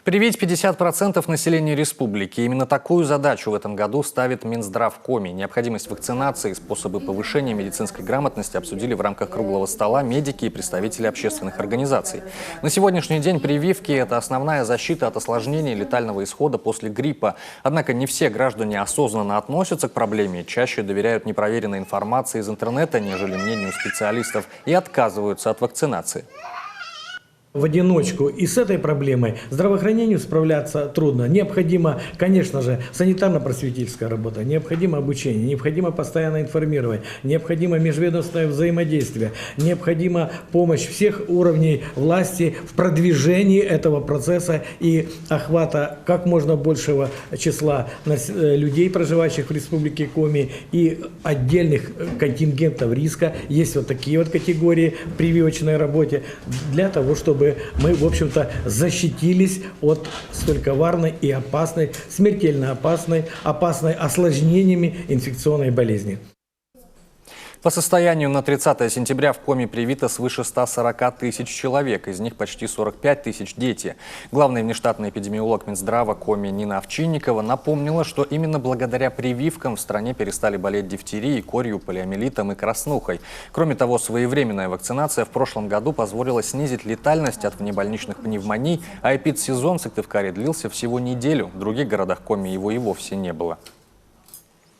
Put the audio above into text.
Привить 50% населения республики. Именно такую задачу в этом году ставит Минздрав Коми. Необходимость вакцинации и способы повышения медицинской грамотности обсудили в рамках круглого стола медики и представители общественных организаций. На сегодняшний день прививки – это основная защита от осложнений и летального исхода после гриппа. Однако не все граждане осознанно относятся к проблеме, чаще доверяют непроверенной информации из интернета, нежели мнению специалистов, и отказываются от вакцинации. В одиночку и с этой проблемой здравоохранению справляться трудно. Необходимо, конечно же, санитарно-просветительская работа, необходимо обучение, необходимо постоянное информирование, необходимо межведомственное взаимодействие, необходима помощь всех уровней власти в продвижении этого процесса и охвата как можно большего числа людей, проживающих в Республике Коми, и отдельных контингентов риска. Есть вот такие вот категории в прививочной работе для того, чтобы мы, в общем-то, защитились от столь коварной и опасной, смертельно опасной осложнениями инфекционной болезни. По состоянию на 30 сентября в Коми привито свыше 140 тысяч человек, из них почти 45 тысяч – дети. Главный внештатный эпидемиолог Минздрава Коми Нина Овчинникова напомнила, что именно благодаря прививкам в стране перестали болеть дифтерией, корью, полиомиелитом и краснухой. Кроме того, своевременная вакцинация в прошлом году позволила снизить летальность от внебольничных пневмоний, а эпидсезон в Сыктывкаре длился всего неделю. В других городах Коми его и вовсе не было.